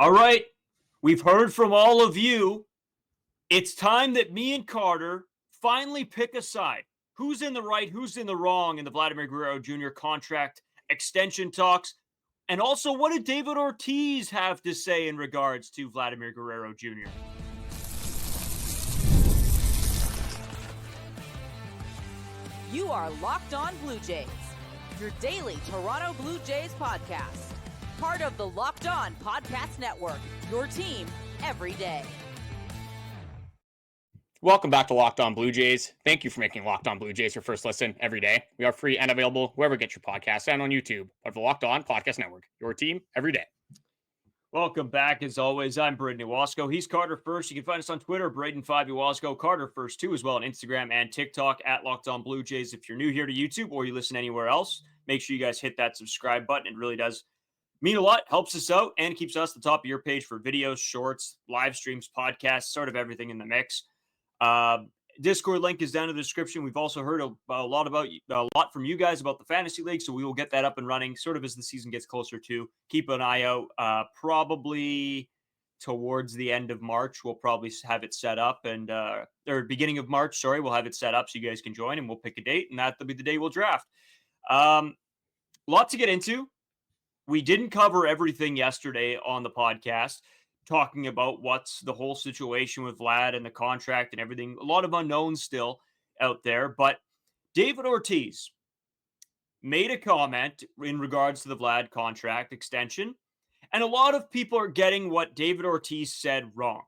All right, we've heard from all of you. It's time that me and Carter finally pick a side. Who's in the right, who's in the wrong in the Vladimir Guerrero Jr. contract extension talks? And also, what did David Ortiz have to say in regards to Vladimir Guerrero Jr.? You are Locked On Blue Jays, your daily Toronto Blue Jays podcast. Part of the Locked On Podcast Network, your team every day. Welcome back to Locked On Blue Jays. Thank you for making Locked On Blue Jays your first listen every day. We are free and available wherever you get your podcasts and on YouTube. Part of the Locked On Podcast Network, your team every day. Welcome back. As always, I'm Braden Iwasko. He's Carter First. You can find us on Twitter, Braden5 Iwasko, Carter First too, as well on Instagram and TikTok at Locked On Blue Jays. If you're new here to YouTube or you listen anywhere else, make sure you guys hit that subscribe button. It really does mean a lot, helps us out, and keeps us at the top of your page for videos, shorts, live streams, podcasts, sort of everything in the mix. Discord link is down in the description. We've also heard a lot from you guys about the fantasy league, so we will get that up and running sort of as the season gets closer to. Keep an eye out. Probably towards the end of March, we'll probably have it set up, and or beginning of March, sorry, we'll have it set up so you guys can join, and we'll pick a date, and that'll be the day we'll draft. Lot to get into. We didn't cover everything yesterday on the podcast, talking about what's the whole situation with Vlad and the contract and everything. A lot of unknowns still out there, but David Ortiz made a comment in regards to the Vlad contract extension, and a lot of people are getting what David Ortiz said wrong.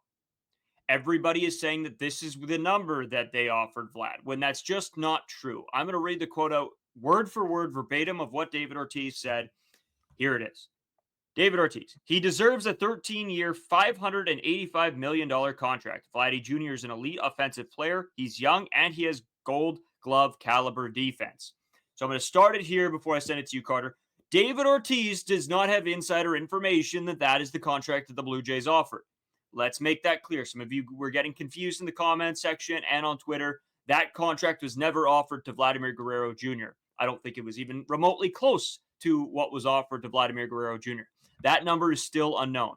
Everybody is saying that this is the number that they offered Vlad, when that's just not true. I'm going to read the quote out word for word, verbatim of what David Ortiz said. Here it is. David Ortiz, he deserves a 13-year, $585 million contract. Vladdy Jr. is an elite offensive player. He's young, and he has gold glove caliber defense. So I'm going to start it here before I send it to you, Carter. David Ortiz does not have insider information that is the contract that the Blue Jays offered. Let's make that clear. Some of you were getting confused in the comments section and on Twitter. That contract was never offered to Vladimir Guerrero Jr. I don't think it was even remotely close to what was offered to Vladimir Guerrero Jr. That number is still unknown.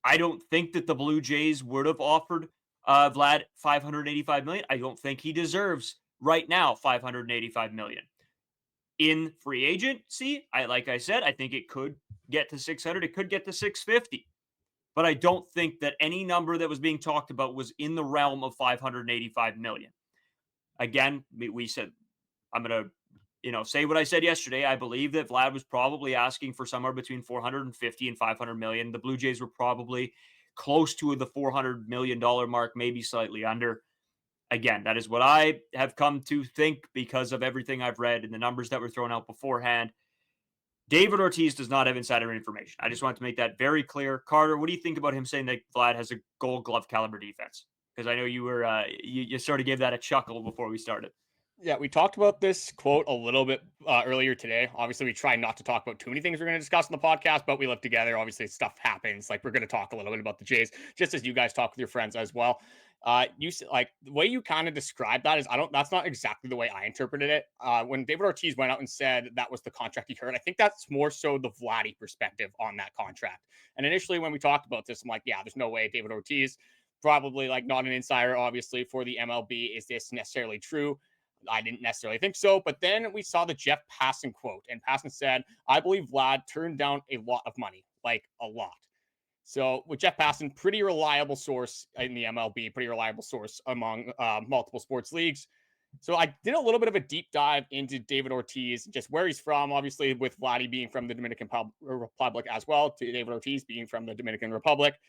I don't think that the Blue Jays would have offered Vlad $585 million. I don't think he deserves right now $585 million. In free agency, like I said, I think it could get to $600. It could get to $650. But I don't think that any number that was being talked about was in the realm of $585 million. Again, we said, I'm going to say what I said yesterday. I believe that Vlad was probably asking for somewhere between 450 and 500 million. The Blue Jays were probably close to the $400 million mark, maybe slightly under. Again, that is what I have come to think because of everything I've read and the numbers that were thrown out beforehand. David Ortiz does not have insider information. I just want to make that very clear. Carter, what do you think about him saying that Vlad has a gold glove caliber defense? Because I know you were you sort of gave that a chuckle before we started. Yeah, we talked about this quote a little bit earlier today. Obviously, we try not to talk about too many things we're going to discuss in the podcast, but we live together. Obviously, stuff happens. Like, we're going to talk a little bit about the Jays, just as you guys talk with your friends as well. You like the way you kind of described that is that's not exactly the way I interpreted it. When David Ortiz went out and said that was the contract he heard, I think that's more so the Vladdy perspective on that contract. And initially, when we talked about this, I'm like, yeah, there's no way David Ortiz, probably like not an insider, obviously, for the MLB. Is this necessarily true? I didn't necessarily think so, but then we saw the Jeff Passan quote, and Passan said, I believe Vlad turned down a lot of money, like a lot. So with Jeff Passan, pretty reliable source in the MLB, pretty reliable source among multiple sports leagues. So I did a little bit of a deep dive into David Ortiz, just where he's from, obviously with Vladdy being from the Dominican Republic as well, to David Ortiz being from the Dominican Republic.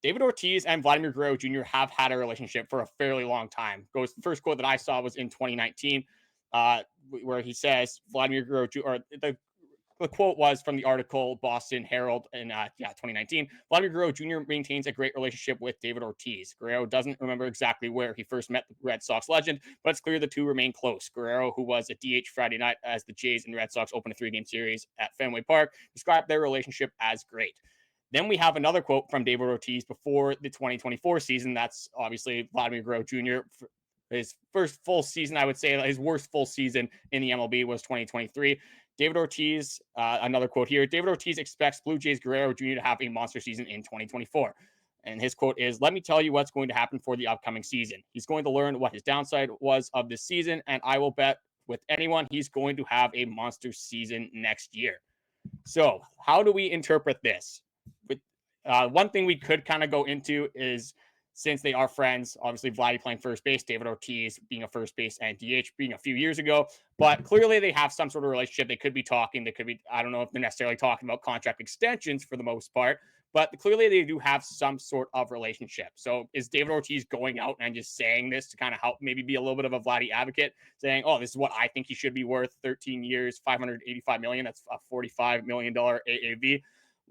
David Ortiz and Vladimir Guerrero Jr. have had a relationship for a fairly long time. The first quote that I saw was in 2019, where he says Vladimir Guerrero Jr. or the quote was from the article Boston Herald in 2019. Vladimir Guerrero Jr. maintains a great relationship with David Ortiz. Guerrero doesn't remember exactly where he first met the Red Sox legend, but it's clear the two remain close. Guerrero, who was a DH Friday night as the Jays and Red Sox opened a 3-game series at Fenway Park, described their relationship as great. Then we have another quote from David Ortiz before the 2024 season. That's obviously Vladimir Guerrero Jr. His first full season, I would say his worst full season in the MLB was 2023. David Ortiz, another quote here. David Ortiz expects Blue Jays Guerrero Jr. to have a monster season in 2024. And his quote is, let me tell you what's going to happen for the upcoming season. He's going to learn what his downside was of this season, and I will bet with anyone he's going to have a monster season next year. So how do we interpret this? With one thing we could kind of go into is, since they are friends, obviously Vladdy playing first base, David Ortiz being a first base and DH being a few years ago, but clearly they have some sort of relationship. They could be talking. They could be, I don't know if they're necessarily talking about contract extensions for the most part, but clearly they do have some sort of relationship. So is David Ortiz going out and just saying this to kind of help maybe be a little bit of a Vladdy advocate, saying, oh, this is what I think he should be worth, 13 years, $585 million. That's a $45 million AAV.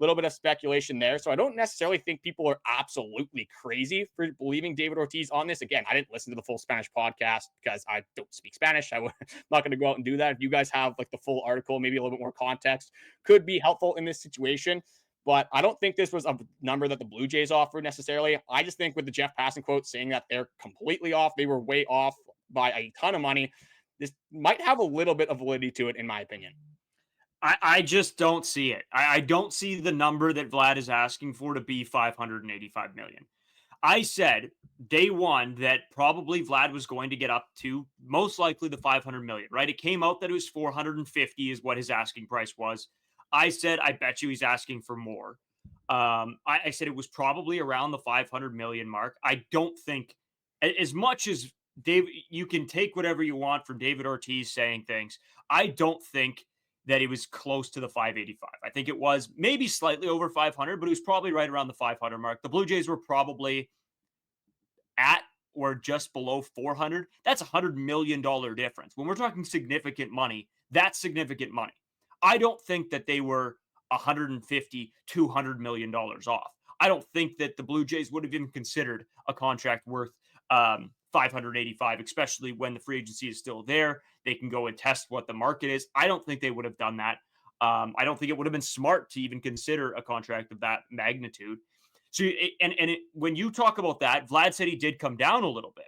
Little bit of speculation there. So I don't necessarily think people are absolutely crazy for believing David Ortiz on this. Again, I didn't listen to the full Spanish podcast because I don't speak Spanish. I'm not going to go out and do that. If you guys have like the full article, maybe a little bit more context could be helpful in this situation. But I don't think this was a number that the Blue Jays offered necessarily. I just think with the Jeff Passan quote saying that they're completely off, they were way off by a ton of money, this might have a little bit of validity to it, in my opinion. I just don't see it. I don't see the number that Vlad is asking for to be $585 million. I said day one that probably Vlad was going to get up to most likely the $500 million, right? It came out that it was 450 is what his asking price was. I said, I bet you he's asking for more. I said it was probably around the 500 million mark. I don't think, as much as David, you can take whatever you want from David Ortiz saying things, I don't think that it was close to the 585. I think it was maybe slightly over 500, but it was probably right around the 500 mark. The Blue Jays were probably at or just below 400. That's $100 million difference. When we're talking significant money, that's significant money. I don't think that they were $150, $200 million off. I don't think that the Blue Jays would have even considered a contract worth 585, especially when the free agency is still there. They can go and test what the market is. I don't think they would have done that. I don't think it would have been smart to even consider a contract of that magnitude. So, when you talk about that, Vlad said he did come down a little bit.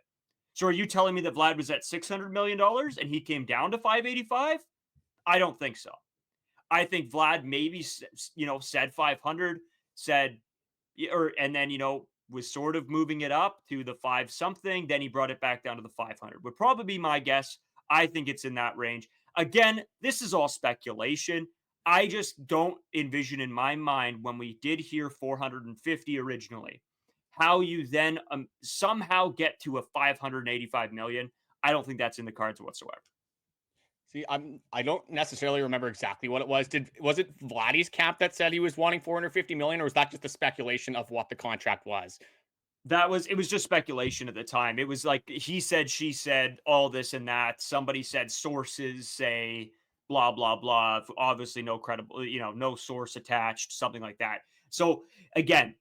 So are you telling me that Vlad was at $600 million and he came down to 585? I don't think so. I think Vlad maybe, said 500, and then, was sort of moving it up to the 5 something. Then he brought it back down to the 500 would probably be my guess. I think it's in that range. Again, this is all speculation. I just don't envision in my mind, when we did hear 450 originally, how you then somehow get to a 585 million. I don't think that's in the cards whatsoever. See, I don't necessarily remember exactly what it was. Was it Vladdy's cap that said he was wanting 450 million, or was that just a speculation of what the contract was? It was just speculation at the time. It was like he said, she said, all this and that. Somebody said sources say blah, blah, blah. Obviously no credible, no source attached, something like that. So again,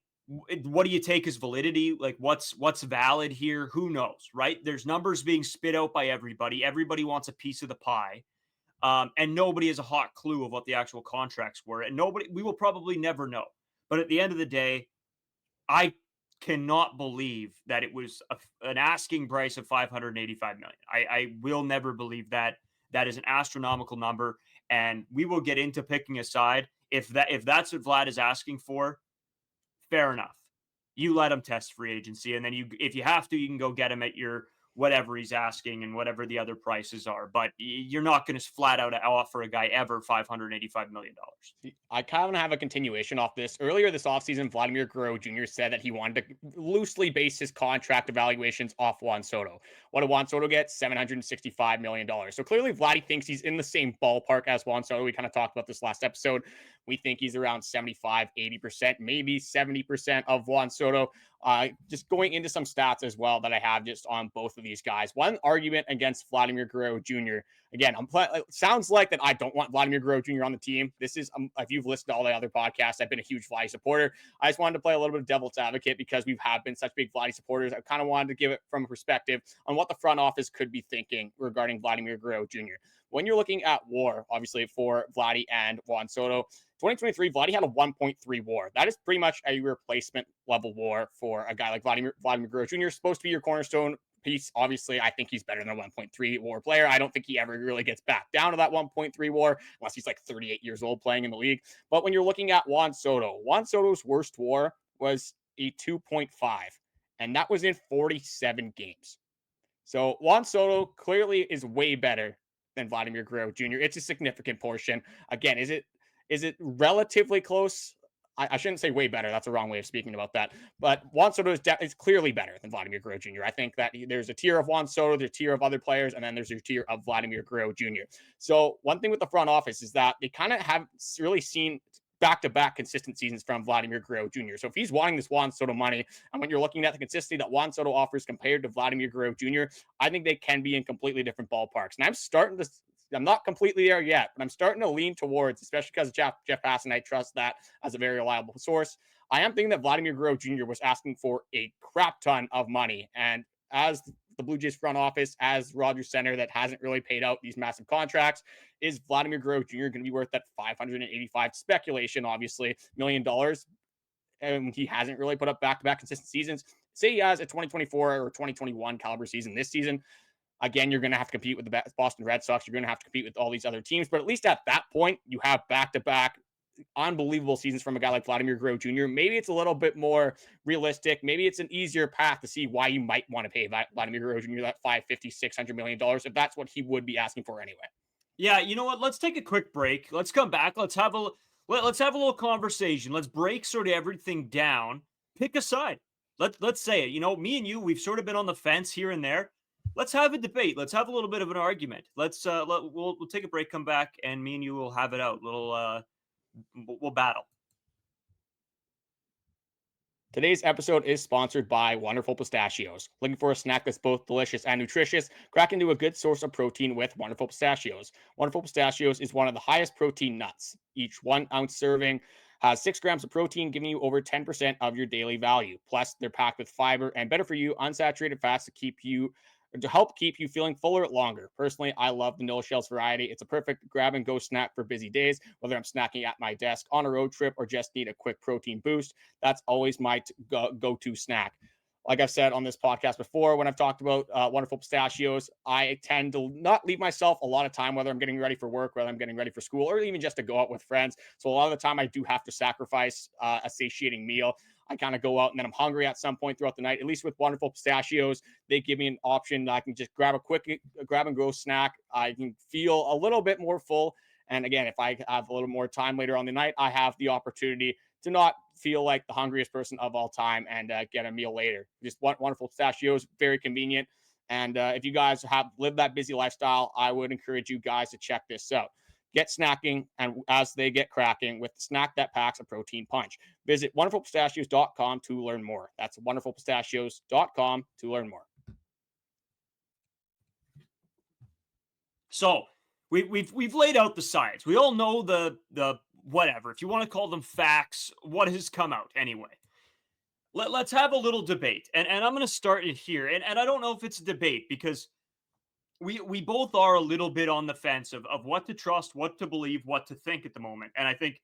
what do you take as validity? Like what's valid here? Who knows, right? There's numbers being spit out by everybody. Everybody wants a piece of the pie. And nobody has a hot clue of what the actual contracts were. And we will probably never know. But at the end of the day, I cannot believe that it was an asking price of 585 million. I will never believe that. That is an astronomical number. And we will get into picking a side. If that's what Vlad is asking for, fair enough. You let him test free agency, and then if you have to, you can go get him at your whatever he's asking and whatever the other prices are. But you're not going to flat out offer a guy ever $585 million. I kind of have a continuation off this. Earlier this offseason, Vladimir Guerrero Jr. said that he wanted to loosely base his contract evaluations off Juan Soto. What did Juan Soto get? $765 million. So clearly Vladdy thinks he's in the same ballpark as Juan Soto. We kind of talked about this last episode. We think he's around 75, 80%, maybe 70% of Juan Soto. Just going into some stats as well that I have just on both of these guys. One argument against Vladimir Guerrero Jr. Again, it sounds like that I don't want Vladimir Guerrero Jr. on the team. This is, if you've listened to all the other podcasts, I've been a huge Vladdy supporter. I just wanted to play a little bit of devil's advocate because we have been such big Vladdy supporters. I kind of wanted to give it from a perspective on what the front office could be thinking regarding Vladimir Guerrero Jr. When you're looking at WAR, obviously for Vladdy and Juan Soto, 2023, Vladdy had a 1.3 WAR. That is pretty much a replacement level WAR for a guy like Vladimir Guerrero Jr. Supposed to be your cornerstone piece. Obviously, I think he's better than a 1.3 WAR player. I don't think he ever really gets back down to that 1.3 WAR unless he's like 38 years old playing in the league. But when you're looking at Juan Soto's worst WAR was a 2.5, and that was in 47 games. So Juan Soto clearly is way better than Vladimir Guerrero Jr. It's a significant portion. Again, is it relatively close? I shouldn't say way better. That's a wrong way of speaking about that. But Juan Soto is clearly better than Vladimir Guerrero Jr. I think that there's a tier of Juan Soto, there's a tier of other players, and then there's a tier of Vladimir Guerrero Jr. So one thing with the front office is that they kind of have really seen back-to-back consistent seasons from Vladimir Guerrero Jr. So if he's wanting this Juan Soto money, and when you're looking at the consistency that Juan Soto offers compared to Vladimir Guerrero Jr., I think they can be in completely different ballparks. And I'm not completely there yet, but I'm starting to lean towards, especially because Jeff Passan, I trust that as a very reliable source. I am thinking that Vladimir Guerrero Jr. was asking for a crap ton of money. And as the Blue Jays front office, as Rogers Center that hasn't really paid out these massive contracts, is Vladimir Guerrero Jr. going to be worth that 585 speculation, obviously, $1 million? And he hasn't really put up back-to-back consistent seasons. Say he has a 2024 or 2021 caliber season this season. Again, you're going to have to compete with the Boston Red Sox. You're going to have to compete with all these other teams. But at least at that point, you have back-to-back unbelievable seasons from a guy like Vladimir Guerrero Jr. Maybe it's a little bit more realistic. Maybe it's an easier path to see why you might want to pay Vladimir Guerrero Jr. that $550, $600 million if that's what he would be asking for anyway. Yeah, you know what? Let's take a quick break. Let's come back. Let's have a little conversation. Let's break sort of everything down. Pick a side. Let's say it. You know, me and you, we've sort of been on the fence here and there. Let's have a debate. Let's have a little bit of an argument. We'll take a break, come back, and me and you will have it out. We'll battle. Today's episode is sponsored by Wonderful Pistachios. Looking for a snack that's both delicious and nutritious? Crack into a good source of protein with Wonderful Pistachios. Wonderful Pistachios is one of the highest protein nuts. Each 1 ounce serving has 6 grams of protein, giving you over 10% of your daily value. Plus, they're packed with fiber and better for you unsaturated fats to help keep you feeling fuller longer. Personally, I love the no shells variety. It's a perfect grab and go snack for busy days, whether I'm snacking at my desk, on a road trip, or just need a quick protein boost. That's always my go-to snack. Like I've said on this podcast before, when I've talked about Wonderful Pistachios, I tend to not leave myself a lot of time, whether I'm getting ready for work, whether I'm getting ready for school, or even just to go out with friends. So a lot of the time I do have to sacrifice a satiating meal. I kind of go out and then I'm hungry at some point throughout the night. At least with Wonderful Pistachios, they give me an option that I can just grab a quick grab and go snack. I can feel a little bit more full. And again, if I have a little more time later on the night, I have the opportunity to not feel like the hungriest person of all time and get a meal later. Just Wonderful Pistachios, very convenient. And if you guys have lived that busy lifestyle, I would encourage you guys to check this out. Get snacking, and as they get cracking with the snack that packs a protein punch. Visit wonderfulpistachios.com to learn more. That's wonderfulpistachios.com to learn more. So we've laid out the science. We all know the whatever, if you want to call them facts, what has come out anyway. Let's have a little debate, and I'm going to start it here. And I don't know if it's a debate because we both are a little bit on the fence of what to trust, what to believe, what to think at the moment. And I think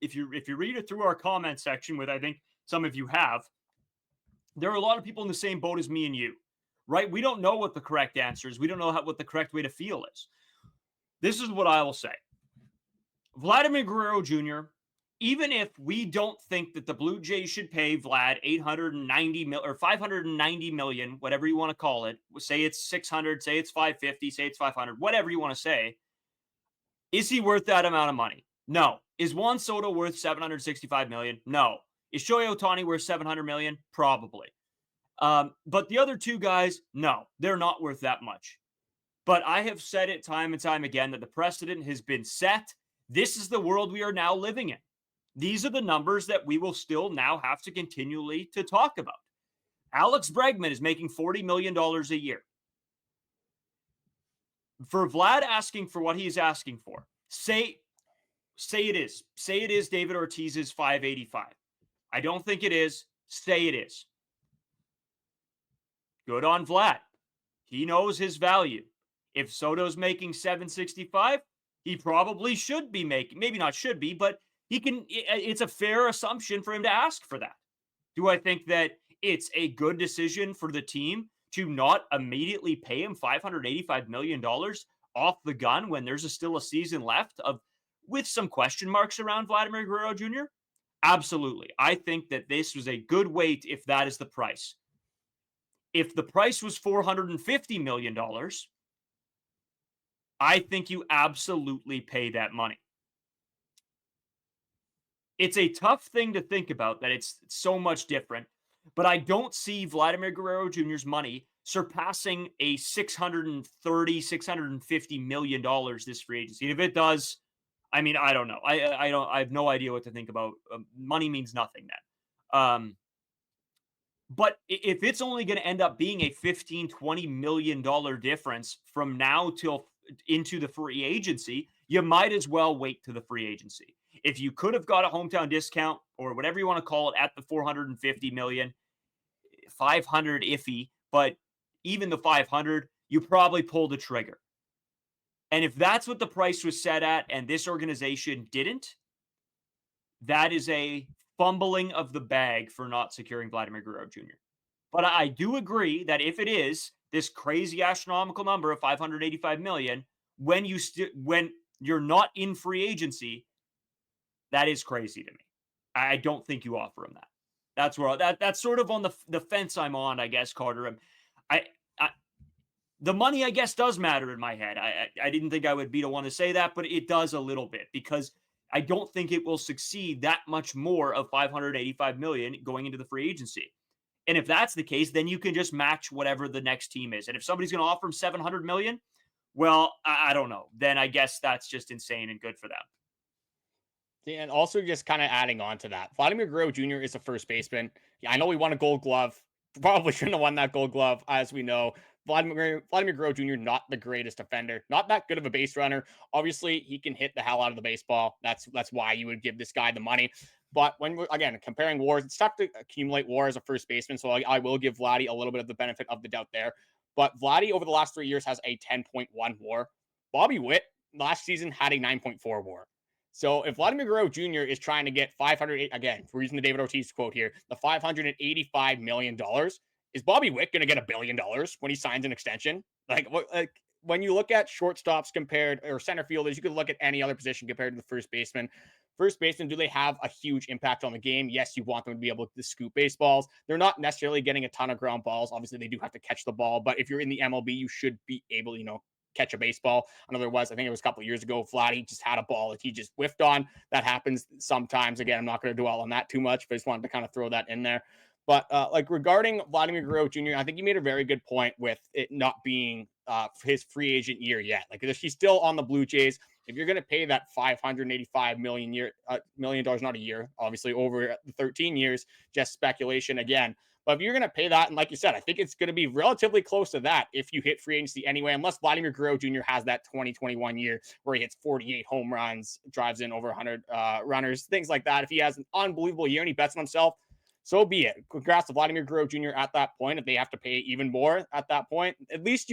if you read it through our comment section, with I think some of you have, there are a lot of people in the same boat as me and you, right? We don't know what the correct answer is. We don't know what the correct way to feel is. This is what I will say. Vladimir Guerrero Jr., even if we don't think that the Blue Jays should pay Vlad $890 million or $590 million, whatever you want to call it, say it's 600, say it's 550, say it's 500, whatever you want to say, is he worth that amount of money? No. Is Juan Soto worth $765 million? No. Is Shohei Ohtani worth $700 million? Probably. But the other two guys, no, they're not worth that much. But I have said it time and time again that the precedent has been set. This is the world we are now living in. These are the numbers that we will still now have to continually to talk about. Alex Bregman is making $40 million a year. For Vlad asking for what he's asking for, say it is. Say it is David Ortiz's 585. I don't think it is. Say it is. Good on Vlad. He knows his value. If Soto's making 765, he probably should be making, maybe not should be, but it's a fair assumption for him to ask for that. Do I think that it's a good decision for the team to not immediately pay him $585 million off the gun when there's still a season left with some question marks around Vladimir Guerrero Jr.? Absolutely. I think that this was a good wait if that is the price. If the price was $450 million, I think you absolutely pay that money. It's a tough thing to think about that it's so much different, but I don't see Vladimir Guerrero Jr.'s money surpassing a $630, $650 million this free agency. And if it does, I mean, I don't know. I have no idea what to think about. Money means nothing then. But if it's only going to end up being a $15, $20 million difference from now till into the free agency, you might as well wait to the free agency. If you could have got a hometown discount or whatever you want to call it at the $450 million, 500 iffy, but even the 500, you probably pulled the trigger. And if that's what the price was set at and this organization didn't, that is a fumbling of the bag for not securing Vladimir Guerrero Jr. But I do agree that if it is this crazy astronomical number of $585 million, when you're not in free agency, that is crazy to me. I don't think you offer him that. That's where that's sort of on the fence I'm on, I guess, Carter. The money, I guess, does matter in my head. I didn't think I would be the one to say that, but it does a little bit because I don't think it will succeed that much more of $585 million going into the free agency. And if that's the case, then you can just match whatever the next team is. And if somebody's going to offer him $700 million, well, I don't know. Then I guess that's just insane and good for them. And also just kind of adding on to that, Vladimir Guerrero Jr. is a first baseman. Yeah, I know he won a gold glove. Probably shouldn't have won that gold glove, as we know. Vladimir Guerrero Jr., not the greatest defender, not that good of a base runner. Obviously, he can hit the hell out of the baseball. That's why you would give this guy the money. But when we're, again, comparing WARs, it's tough to accumulate WAR as a first baseman, so I will give Vladdy a little bit of the benefit of the doubt there. But Vladdy, over the last 3 years, has a 10.1 WAR. Bobby Witt, last season, had a 9.4 WAR. So if Vladimir Guerrero Jr. is trying to get 500, again, we're using the David Ortiz quote here, the $585 million, is Bobby Witt going to get $1 billion when he signs an extension? Like when you look at shortstops compared, or center fielders, you could look at any other position compared to the first baseman. First baseman, do they have a huge impact on the game? Yes, you want them to be able to scoop baseballs. They're not necessarily getting a ton of ground balls. Obviously, they do have to catch the ball, but if you're in the MLB, you should be able, catch a baseball. I know there was, I think it was a couple of years ago, Vladdy just had a ball that he just whiffed on. That happens sometimes. Again, I'm not going to dwell on that too much, but I just wanted to kind of throw that in there. But regarding Vladimir Guerrero Jr., I think you made a very good point with it not being his free agent year yet. Like he's still on the Blue Jays. If you're going to pay that $585 million not a year, obviously over 13 years, just speculation again. But if you're going to pay that, and like you said, I think it's going to be relatively close to that if you hit free agency anyway, unless Vladimir Guerrero Jr. has that 2021 year where he hits 48 home runs, drives in over 100 runners, things like that. If he has an unbelievable year and he bets on himself, so be it. Congrats to Vladimir Guerrero Jr. at that point. If they have to pay even more at that point, at least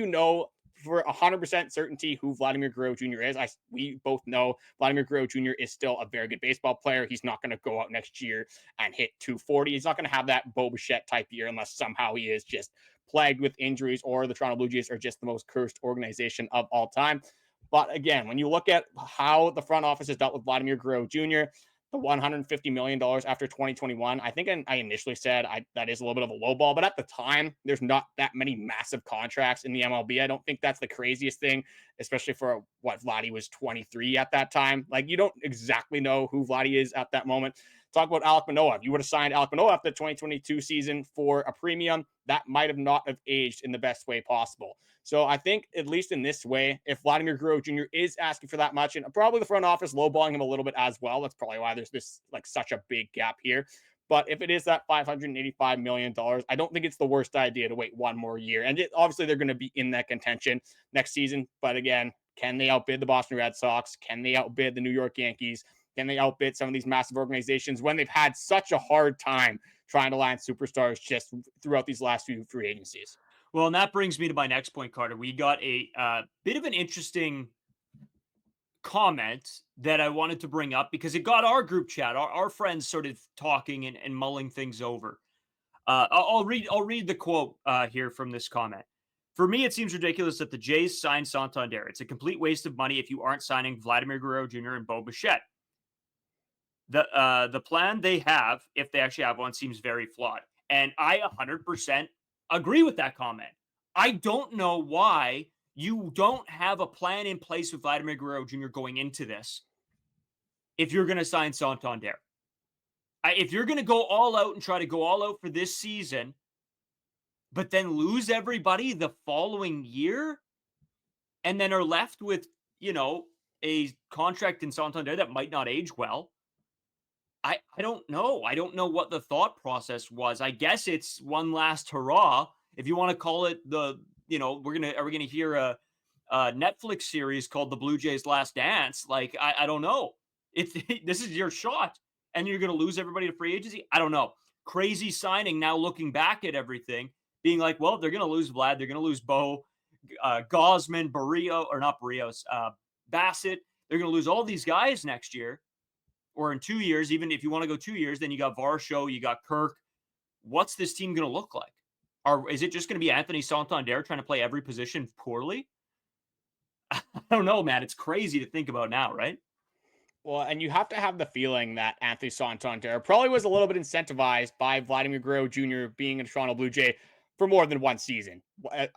for 100% certainty who Vladimir Guerrero Jr. is. We both know Vladimir Guerrero Jr. is still a very good baseball player. He's not going to go out next year and hit 240. He's not going to have that Bichette type year unless somehow he is just plagued with injuries or the Toronto Blue Jays are just the most cursed organization of all time. But again, when you look at how the front office has dealt with Vladimir Guerrero Jr., the $150 million after 2021, I think I initially said that is a little bit of a low ball, but at the time, there's not that many massive contracts in the MLB. I don't think that's the craziest thing, especially for what Vladdy was 23 at that time. Like, you don't exactly know who Vladdy is at that moment. Talk about Alek Manoah. If you would have signed Alek Manoah after the 2022 season for a premium, that might have not have aged in the best way possible. So I think, at least in this way, if Vladimir Guerrero Jr. is asking for that much, and probably the front office lowballing him a little bit as well, that's probably why there's this such a big gap here. But if it is that $585 million, I don't think it's the worst idea to wait one more year. And obviously they're going to be in that contention next season. But again, can they outbid the Boston Red Sox? Can they outbid the New York Yankees? Can they outbid some of these massive organizations when they've had such a hard time trying to land superstars just throughout these last few free agencies? Well, and that brings me to my next point, Carter. We got a bit of an interesting comment that I wanted to bring up because it got our group chat, our friends sort of talking and mulling things over. I'll read the quote here from this comment. For me, it seems ridiculous that the Jays signed Santander. It's a complete waste of money if you aren't signing Vladimir Guerrero Jr. and Bichette. The plan they have, if they actually have one, seems very flawed. And I 100% agree with that comment. I don't know why you don't have a plan in place with Vladimir Guerrero Jr. going into this if you're going to sign Santander. If you're going to go all out and try to go all out for this season, but then lose everybody the following year and then are left with, a contract in Santander that might not age well, I don't know. I don't know what the thought process was. I guess it's one last hurrah. If you want to call it are we going to hear a Netflix series called The Blue Jays Last Dance? Like, I don't know. This is your shot and you're going to lose everybody to free agency. I don't know. Crazy signing now looking back at everything, being like, well, they're going to lose Vlad. They're going to lose Bo, Gausman, Bassitt. They're going to lose all these guys next year. Or in 2 years, even if you want to go 2 years, then you got Varsho, you got Kirk. What's this team going to look like? Is it just going to be Anthony Santander trying to play every position poorly? I don't know, man. It's crazy to think about now, right? Well, and you have to have the feeling that Anthony Santander probably was a little bit incentivized by Vladimir Guerrero Jr. being a Toronto Blue Jay for more than one season.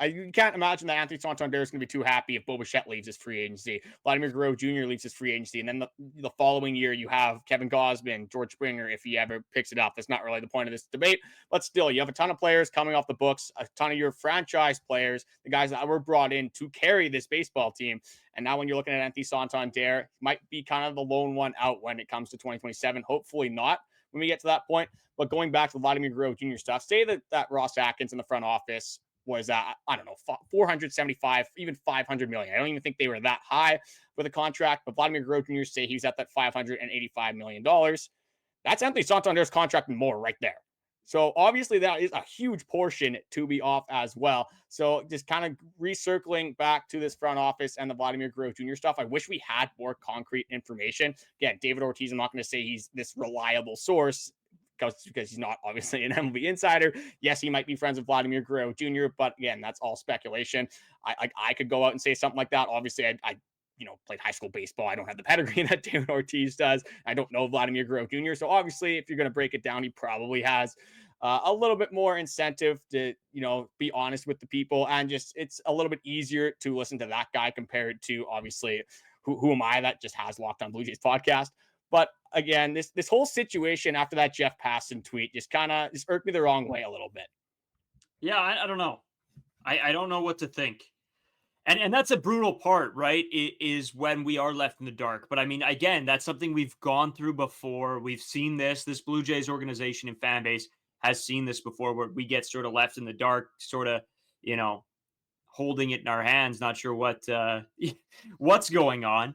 You can't imagine that Anthony Santander is going to be too happy if Bichette leaves his free agency, Vladimir Guerrero Jr. leaves his free agency, and then the following year you have Kevin Gausman, George Springer, if he ever picks it up. That's not really the point of this debate, but still, you have a ton of players coming off the books, a ton of your franchise players, the guys that were brought in to carry this baseball team. And now when you're looking at Anthony Santander, might be kind of the lone one out when it comes to 2027. Hopefully not when we get to that point. But going back to Vladimir Guerrero Jr. stuff, say that Ross Atkins in the front office was, 475, even 500 million. I don't even think they were that high with a contract, but Vladimir Guerrero Jr. say he's at that $585 million. That's Anthony Santander's contract and more right there. So obviously that is a huge portion to be off as well. So just kind of recircling back to this front office and the Vladimir Guerrero Jr. stuff, I wish we had more concrete information. Again, David Ortiz, I'm not going to say he's this reliable source because he's not obviously an MLB insider. Yes, he might be friends with Vladimir Guerrero Jr., but again, that's all speculation. I could go out and say something like that. Obviously, I played high school baseball. I don't have the pedigree that David Ortiz does. I don't know Vladimir Guerrero Jr. So obviously, if you're going to break it down, he probably has a little bit more incentive to, be honest with the people. And just, it's a little bit easier to listen to that guy compared to obviously who am I that just has Locked On Blue Jays podcast. But again, this whole situation after that Jeff Passan tweet just kind of irked me the wrong way a little bit. Yeah, I don't know. I don't know what to think. And that's a brutal part, right? Is when we are left in the dark. But I mean, again, that's something we've gone through before. We've seen this Blue Jays organization and fan base has seen this before, where we get sort of left in the dark, sort of, holding it in our hands, not sure what's going on.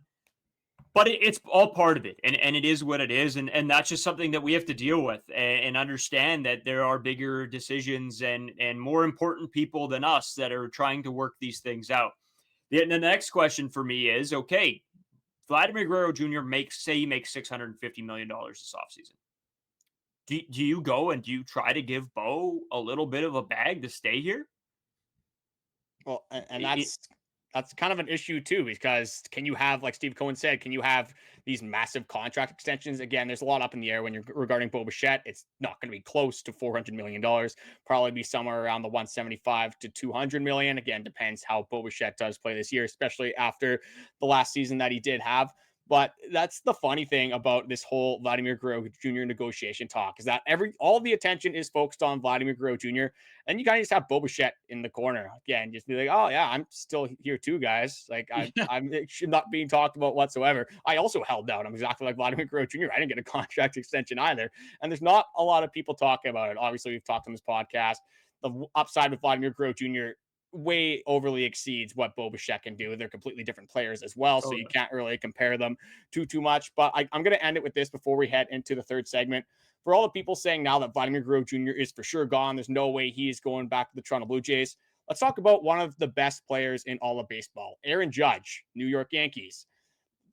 But it's all part of it, and it is what it is, and that's just something that we have to deal with and understand that there are bigger decisions and more important people than us that are trying to work these things out. The next question for me is, okay, Vladimir Guerrero Jr. makes $650 million this offseason. Do you go and do you try to give Bo a little bit of a bag to stay here? Well, and that's kind of an issue too, because can you have, like Steve Cohen said, can you have these massive contract extensions? Again, there's a lot up in the air when you're regarding Bichette. It's not going to be close to $400 million, probably be somewhere around the 175 to 200 million. Again, depends how Bichette does play this year, especially after the last season that he did have. But that's the funny thing about this whole Vladimir Guerrero Jr. negotiation talk, is that all the attention is focused on Vladimir Guerrero Jr. And you kind of just have Bichette in the corner again, just be like, oh yeah, I'm still here too, guys. Like I'm not being talked about whatsoever. I also held out. I'm exactly like Vladimir Guerrero Jr. I didn't get a contract extension either. And there's not a lot of people talking about it. Obviously, we've talked on this podcast. The upside with Vladimir Guerrero Jr. way overly exceeds what Bichette can do. They're completely different players as well, so you can't really compare them too much. But I'm going to end it with this before we head into the third segment. For all the people saying now that Vladimir Guerrero Jr. is for sure gone, there's no way he is going back to the Toronto Blue Jays. Let's talk about one of the best players in all of baseball, Aaron Judge, New York Yankees.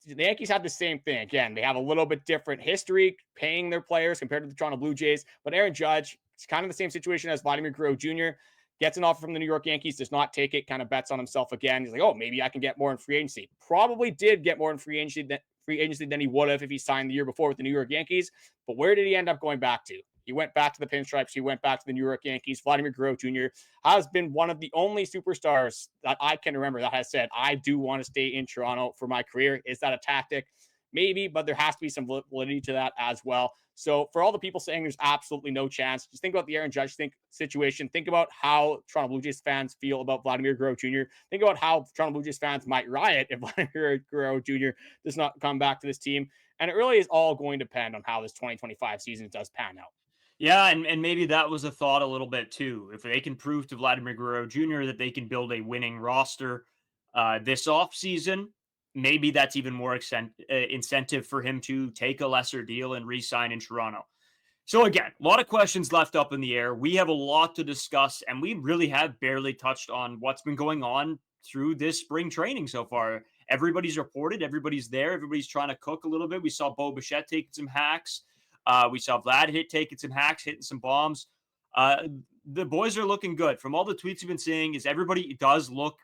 the Yankees had the same thing. Again, they have a little bit different history paying their players compared to the Toronto Blue Jays. But Aaron Judge, it's kind of the same situation as Vladimir Guerrero Jr. Gets an offer from the New York Yankees, does not take it, kind of bets on himself again. He's like, oh, maybe I can get more in free agency. Probably did get more in free agency than he would have if he signed the year before with the New York Yankees. But where did he end up going back to? He went back to the Pinstripes. He went back to the New York Yankees. Vladimir Guerrero Jr. has been one of the only superstars that I can remember that has said, I do want to stay in Toronto for my career. Is that a tactic? Maybe, but there has to be some validity to that as well. So for all the people saying there's absolutely no chance, just think about the Aaron Judge situation. Think about how Toronto Blue Jays fans feel about Vladimir Guerrero Jr. Think about how Toronto Blue Jays fans might riot if Vladimir Guerrero Jr. does not come back to this team. And it really is all going to depend on how this 2025 season does pan out. Yeah, and maybe that was a thought a little bit too. If they can prove to Vladimir Guerrero Jr. that they can build a winning roster this offseason, maybe that's even more incentive for him to take a lesser deal and re-sign in Toronto. So again, a lot of questions left up in the air. We have a lot to discuss, and we really have barely touched on what's been going on through this spring training so far. Everybody's reported, everybody's there, everybody's trying to cook a little bit. We saw Bichette taking some hacks. We saw Vlad taking some hacks, hitting some bombs. The boys are looking good. From all the tweets we've been seeing, is everybody does look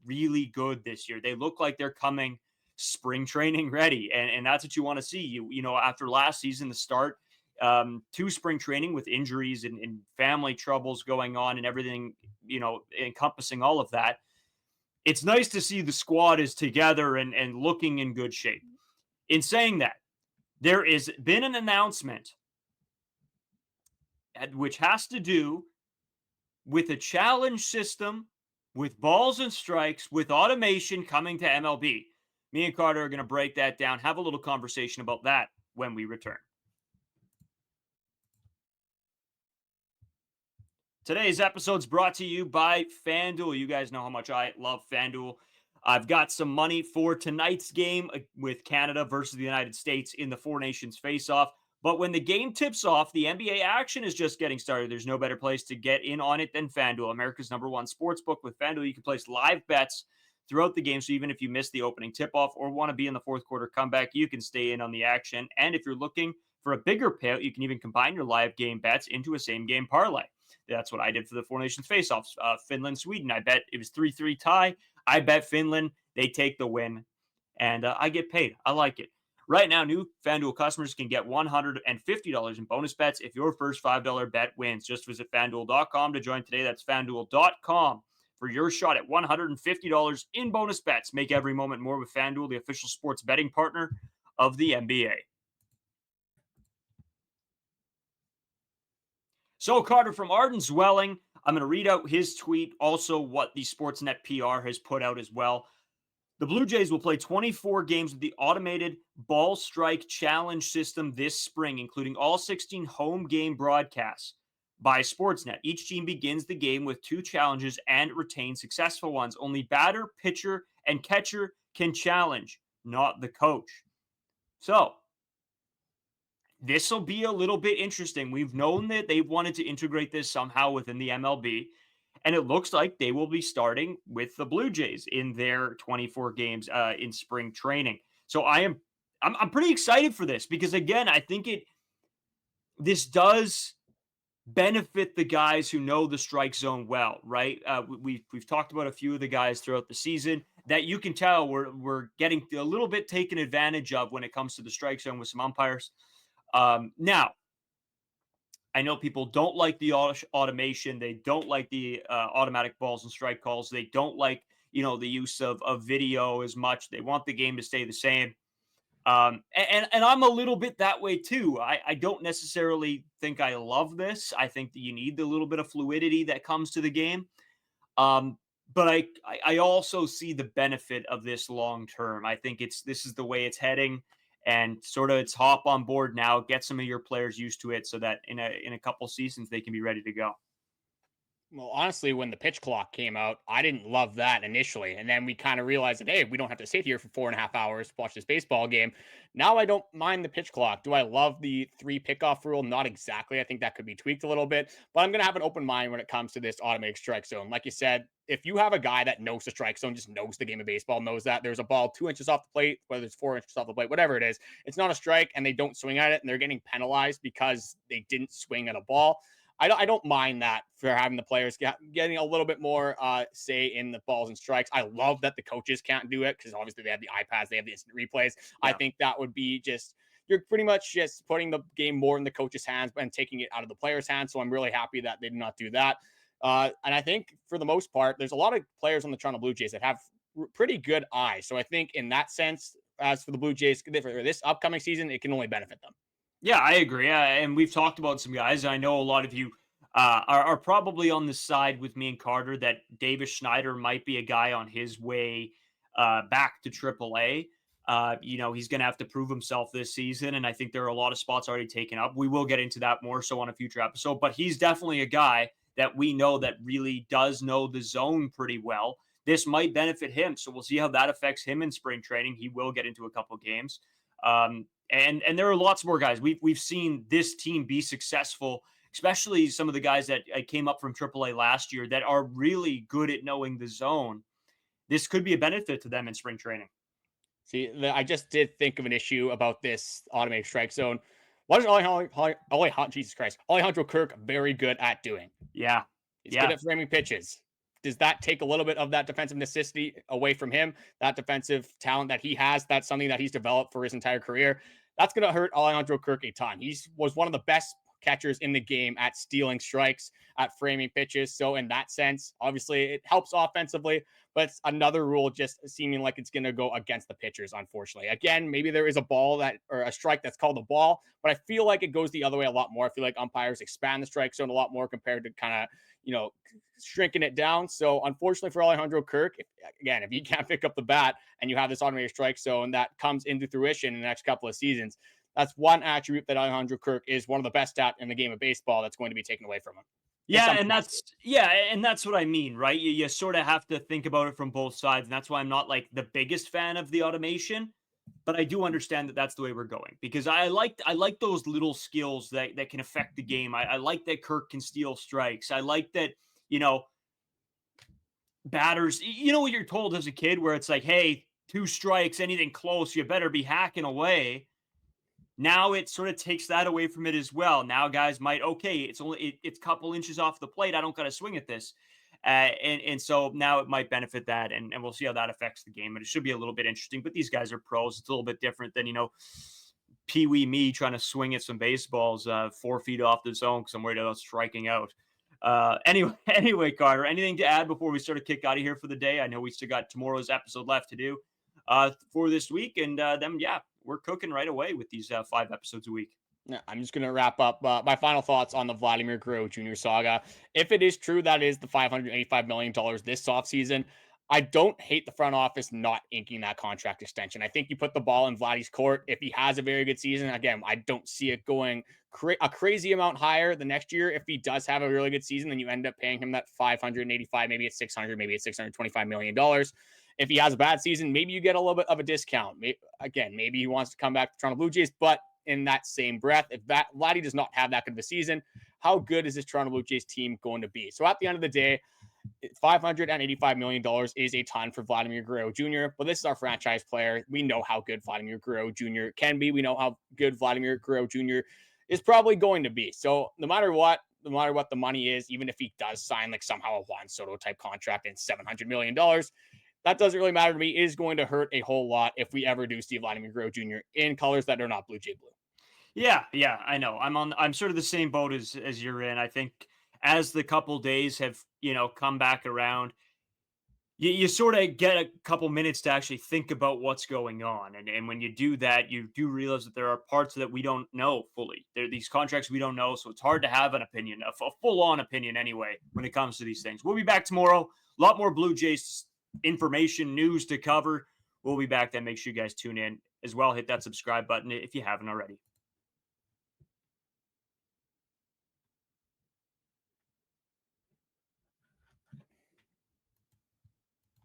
really good this year. They look like they're coming spring training ready, and that's what you want to see. You know, after last season, the start to spring training with injuries and family troubles going on and everything, you know, encompassing all of that. It's nice to see the squad is together and looking in good shape. In saying that, there has been an announcement which has to do with a challenge system, with balls and strikes, with automation coming to MLB. Me and Carter are going to break that down, have a little conversation about that when we return. Today's episode is brought to you by FanDuel. You guys know how much I love FanDuel. I've got some money for tonight's game with Canada versus the United States in the Four Nations face-off. But when the game tips off, the NBA action is just getting started. There's no better place to get in on it than FanDuel, America's #1 sportsbook. With FanDuel, you can place live bets throughout the game. So even if you miss the opening tip-off or want to be in the fourth quarter comeback, you can stay in on the action. And if you're looking for a bigger payout, you can even combine your live game bets into a same-game parlay. That's what I did for the Four Nations face-offs. Finland, Sweden. I bet it was 3-3 tie. I bet Finland, they take the win, and I get paid. I like it. Right now, new FanDuel customers can get $150 in bonus bets if your first $5 bet wins. Just visit FanDuel.com to join today. That's FanDuel.com for your shot at $150 in bonus bets. Make every moment more with FanDuel, the official sports betting partner of the NBA. So, Carter, from Arden's Welling, I'm going to read out his tweet, also what the Sportsnet PR has put out as well. The Blue Jays will play 24 games with the automated ball strike challenge system this spring, including all 16 home game broadcasts by Sportsnet. Each team begins the game with 2 challenges and retains successful ones. Only batter, pitcher, and catcher can challenge, not the coach. So, this will be a little bit interesting. We've known that they wanted to integrate this somehow within the MLB, and it looks like they will be starting with the Blue Jays in their 24 games in spring training. So I'm pretty excited for this because, again, I think this does benefit the guys who know the strike zone well, right? We've talked about a few of the guys throughout the season that you can tell we're getting a little bit taken advantage of when it comes to the strike zone with some umpires. Now, I know people don't like the automation. They don't like the automatic balls and strike calls. They don't like, the use of video as much. They want the game to stay the same. And I'm a little bit that way too. I don't necessarily think I love this. I think that you need the little bit of fluidity that comes to the game. But I also see the benefit of this long term. I think this is the way it's heading. And sort of it's hop on board now, get some of your players used to it so that in a couple seasons they can be ready to go. Well, honestly, when the pitch clock came out, I didn't love that initially. And then we kind of realized that, hey, we don't have to sit here for 4.5 hours to watch this baseball game. Now I don't mind the pitch clock. Do I love the 3 pickoff rule? Not exactly. I think that could be tweaked a little bit, but I'm going to have an open mind when it comes to this automatic strike zone. Like you said, if you have a guy that knows the strike zone, just knows the game of baseball, knows that there's a ball 2 inches off the plate, whether it's 4 inches off the plate, whatever it is, it's not a strike and they don't swing at it and they're getting penalized because they didn't swing at a ball. I don't mind that for having the players getting a little bit more say in the balls and strikes. I love that the coaches can't do it because obviously they have the iPads, they have the instant replays. Yeah. I think that would be you're pretty much just putting the game more in the coach's hands and taking it out of the player's hands. So I'm really happy that they did not do that. And I think for the most part, there's a lot of players on the Toronto Blue Jays that have pretty good eyes. So I think in that sense, as for the Blue Jays for this upcoming season, it can only benefit them. Yeah, I agree. And we've talked about some guys. I know a lot of you are probably on the side with me and Carter that Davis Schneider might be a guy on his way back to AAA. He's going to have to prove himself this season. And I think there are a lot of spots already taken up. We will get into that more so on a future episode. But he's definitely a guy that we know that really does know the zone pretty well. This might benefit him. So we'll see how that affects him in spring training. He will get into a couple games. And there are lots more guys. We've seen this team be successful, especially some of the guys that came up from AAA last year that are really good at knowing the zone. This could be a benefit to them in spring training. See, I just did think of an issue about this automated strike zone. What is Alejandro Kirk very good at doing? Yeah. He's good at framing pitches. Does that take a little bit of that defensive necessity away from him? That defensive talent that he has, that's something that he's developed for his entire career. That's going to hurt Alejandro Kirk a ton. He was one of the best catchers in the game at stealing strikes, at framing pitches. So in that sense, obviously it helps offensively, but it's another rule just seeming like it's going to go against the pitchers, unfortunately. Again, maybe there is a ball or a strike that's called a ball, but I feel like it goes the other way a lot more. I feel like umpires expand the strike zone a lot more compared to kind of, shrinking it down. So unfortunately for Alejandro Kirk, if he can't pick up the bat and you have this automated strike zone that comes into fruition in the next couple of seasons, that's one attribute that Alejandro Kirk is one of the best at in the game of baseball that's going to be taken away from him. Yeah, and that's what I mean, right? You sort of have to think about it from both sides, and that's why I'm not like the biggest fan of the automation, but I do understand that that's the way we're going because I like those little skills that can affect the game. I like that Kirk can steal strikes. I like that, batters, what you're told as a kid where it's like, hey, 2 strikes, anything close, you better be hacking away. Now it sort of takes that away from it as well. Now guys might, it's a couple inches off the plate. I don't got to swing at this. And so now it might benefit that. And we'll see how that affects the game. But it should be a little bit interesting. But these guys are pros. It's a little bit different than, Pee-wee me trying to swing at some baseballs 4 feet off the zone because I'm worried about striking out. Anyway, Carter, anything to add before we sort of kick out of here for the day? I know we still got tomorrow's episode left to do for this week. And then, we're cooking right away with these 5 episodes a week. Yeah, I'm just going to wrap up my final thoughts on the Vladimir Guerrero Jr. saga. If it is true that is the $585 million this offseason, I don't hate the front office not inking that contract extension. I think you put the ball in Vladdy's court. If he has a very good season, again, I don't see it going a crazy amount higher the next year. If he does have a really good season, then you end up paying him that $585, maybe it's $600, maybe it's $625 million. If he has a bad season, maybe you get a little bit of a discount. Maybe he wants to come back to Toronto Blue Jays, but in that same breath, if Vladdy does not have that good of a season, how good is this Toronto Blue Jays team going to be? So at the end of the day, $585 million is a ton for Vladimir Guerrero Jr., but this is our franchise player. We know how good Vladimir Guerrero Jr. can be. We know how good Vladimir Guerrero Jr. is probably going to be. So no matter what the money is, even if he does sign like somehow a Juan Soto type contract and $700 million, that doesn't really matter to me. It is going to hurt a whole lot if we ever do see Vladimir Guerrero Jr. in colors that are not Blue Jay blue. Yeah, I know. I'm sort of the same boat as you're in. I think as the couple days have, come back around, you sort of get a couple minutes to actually think about what's going on. And when you do that, you do realize that there are parts that we don't know fully. There are these contracts we don't know, so it's hard to have an opinion, a full-on opinion anyway, when it comes to these things. We'll be back tomorrow. A lot more Blue Jays information, news to cover. We'll be back then. Make sure you guys tune in as well. Hit that subscribe button if you haven't already.